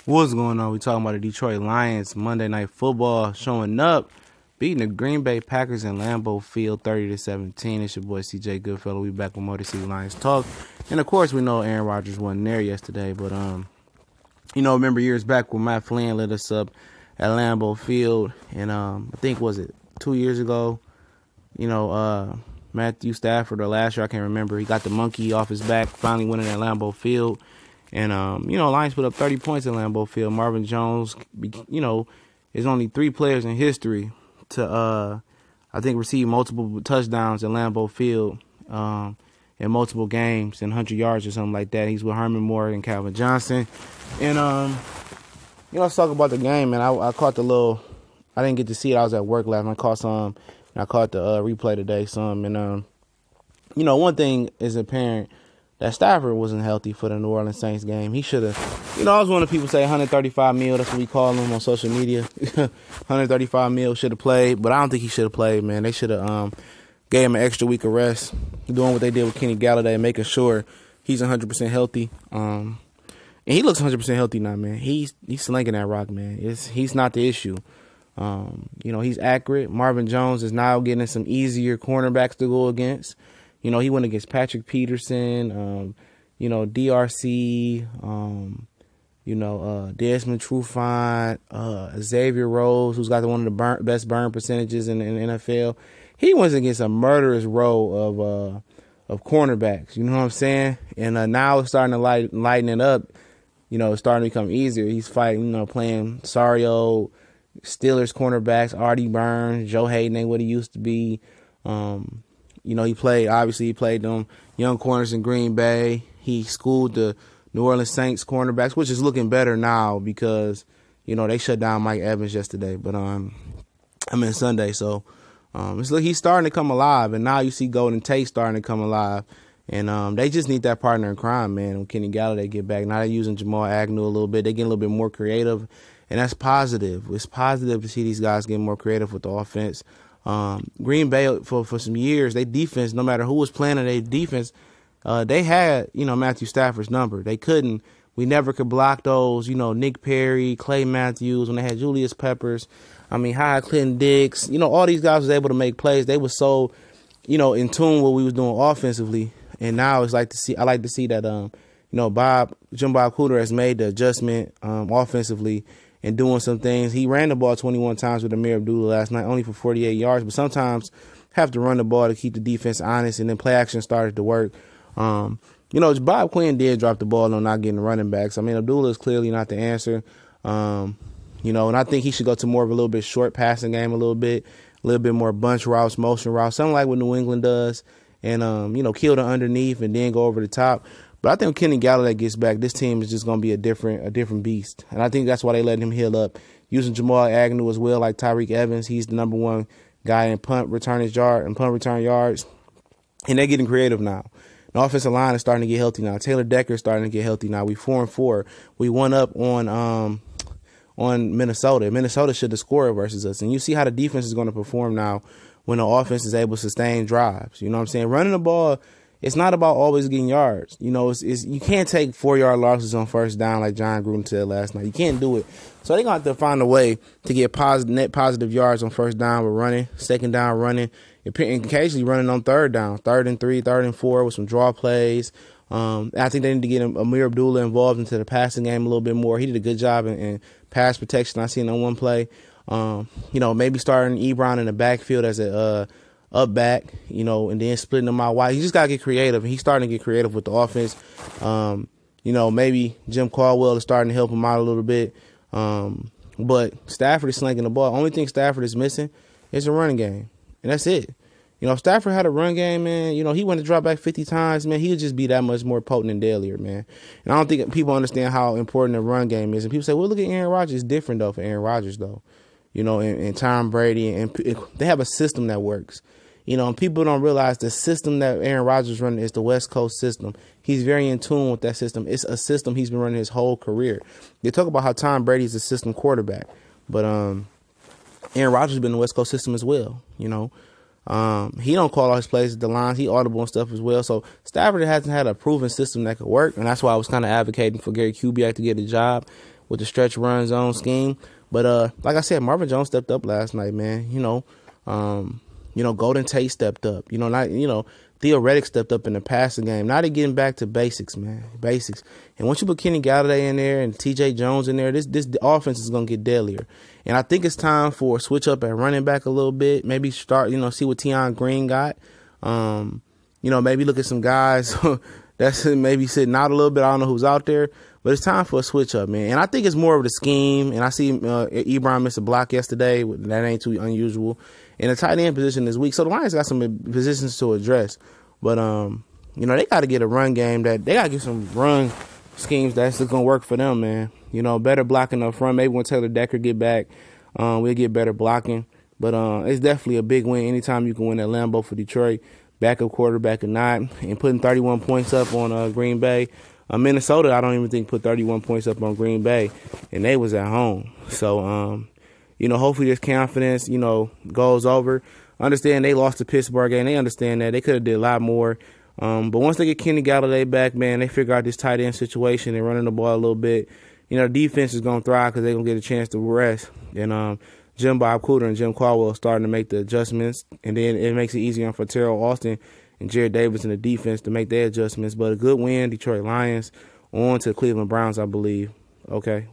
What's going on? We talking about the Detroit Lions Monday Night Football showing up, beating the Green Bay Packers in Lambeau Field 30-17. It's your boy CJ Goodfellow. We back with Motor City Lions talk, and of course we know Aaron Rodgers wasn't there yesterday, but remember years back when Matt Flynn lit us up at Lambeau Field, and I think was it 2 years ago? Matthew Stafford, or last year, I can't remember. He got the monkey off his back, finally winning at Lambeau Field. And, Lions put up 30 points in Lambeau Field. Marvin Jones, is only 3 players in history to, receive multiple touchdowns in Lambeau Field in multiple games and 100 yards or something like that. He's with Herman Moore and Calvin Johnson. And, let's talk about the game, man. I caught I didn't get to see it. I was at work last night. I caught some, and I caught the replay today some. And, one thing is apparent, that Stafford wasn't healthy for the New Orleans Saints game. He should have, I was one of the people say $135 million. That's what we call him on social media. $135 million should have played, but I don't think he should have played, man. They should have gave him an extra week of rest, doing what they did with Kenny Galladay, making sure he's 100% healthy. And he looks 100% healthy now, man. He's slinging that rock, man. He's not the issue. He's accurate. Marvin Jones is now getting some easier cornerbacks to go against. He went against Patrick Peterson, DRC, Desmond Trufant, Xavier Rose, who's got one of the best burn percentages in the NFL. He went against a murderous row of cornerbacks. You know what I'm saying? And now it's starting to lighten it up. It's starting to become easier. He's fighting, playing Sario, Steelers cornerbacks, Artie Burns, Joe Hayden ain't what he used to be. He played them young corners in Green Bay. He schooled the New Orleans Saints cornerbacks, which is looking better now because, they shut down Mike Evans yesterday. But Sunday. So he's starting to come alive. And now you see Golden Tate starting to come alive. And they just need that partner in crime, man. When Kenny Galladay get back. Now they're using Jamal Agnew a little bit. They're getting a little bit more creative. And that's positive. It's positive to see these guys getting more creative with the offense. Green Bay, for some years, their defense, no matter who was playing in their defense, they had, Matthew Stafford's number. We never could block those, Nick Perry, Clay Matthews, when they had Julius Peppers, Clinton Dix, all these guys was able to make plays. They were so, in tune with what we was doing offensively. And now I like to see that, Jim Bob Cooter has made the adjustment offensively and doing some things. He ran the ball 21 times with Ameer Abdullah last night, only for 48 yards, but sometimes have to run the ball to keep the defense honest, and then play action started to work. Bob Quinn did drop the ball on not getting the running backs. Abdullah is clearly not the answer. And I think he should go to more of a little bit short passing game a little bit more bunch routes, motion routes, something like what New England does, and, kill the underneath and then go over the top. But I think when Kenny Galladay gets back, this team is just going to be a different beast. And I think that's why they let him heal up. Using Jamal Agnew as well, like Tyreek Evans. He's the number one guy in punt return yards. And they're getting creative now. The offensive line is starting to get healthy now. Taylor Decker is starting to get healthy now. We 4-4. We won up on Minnesota. Minnesota should have scored versus us. And you see how the defense is going to perform now when the offense is able to sustain drives. You know what I'm saying? Running the ball, it's not about always getting yards. You can't take 4-yard losses on first down like John Gruden said last night. You can't do it. So they're going to have to find a way to get net positive yards on first down with running, second down running, and occasionally running on third down, 3rd and 3, 3rd and 4 with some draw plays. I think they need to get Ameer Abdullah involved into the passing game a little bit more. He did a good job in pass protection. I seen on one play. Maybe starting Ebron in the backfield as a up back, and then splitting them out wide. He just got to get creative, and he's starting to get creative with the offense. Maybe Jim Caldwell is starting to help him out a little bit. But Stafford is slinging the ball. Only thing Stafford is missing is a running game, and that's it. If Stafford had a run game, man, he went to drop back 50 times, man, he would just be that much more potent and deadlier, man. And I don't think people understand how important the run game is. And people say, well, look at Aaron Rodgers. It's different, though, for Aaron Rodgers, though. And Tom Brady, and they have a system that works. And people don't realize the system that Aaron Rodgers is running is the West Coast system. He's very in tune with that system. It's a system he's been running his whole career. They talk about how Tom Brady's a system quarterback, but Aaron Rodgers has been in the West Coast system as well. He don't call all his plays at the lines. He audible and stuff as well. So Stafford hasn't had a proven system that could work, and that's why I was kind of advocating for Gary Kubiak to get a job. with the stretch run zone scheme. But like I said, Marvin Jones stepped up last night, man. Golden Tate stepped up. Theo Reddick stepped up in the passing game. Now they're getting back to basics, man. Basics. And once you put Kenny Galladay in there and T.J. Jones in there, this offense is going to get deadlier. And I think it's time for a switch up at running back a little bit. Maybe start, see what Tion Green got. Maybe look at some guys that's maybe sitting out a little bit. I don't know who's out there. But it's time for a switch up, man. And I think it's more of the scheme. And I see Ebron missed a block yesterday. That ain't too unusual. And the tight end position this week. So the Lions got some positions to address. But, they got to get a run game. They got to get some run schemes that's going to work for them, man. Better blocking up front. Maybe when Taylor Decker get back, we'll get better blocking. But it's definitely a big win anytime you can win at Lambeau for Detroit. Backup quarterback or not. And putting 31 points up on Green Bay. Minnesota, I don't even think put 31 points up on Green Bay. And they was at home. So, hopefully this confidence, goes over. Understand they lost to Pittsburgh, and they understand that. They could have did a lot more. But once they get Kenny Galladay back, man, they figure out this tight end situation and running the ball a little bit. Defense is going to thrive because they're going to get a chance to rest. And Jim Bob Cooter and Jim Caldwell are starting to make the adjustments. And then it makes it easier for Terrell Austin and Jared Davis in the defense to make their adjustments. But a good win, Detroit Lions, on to the Cleveland Browns, I believe. Okay.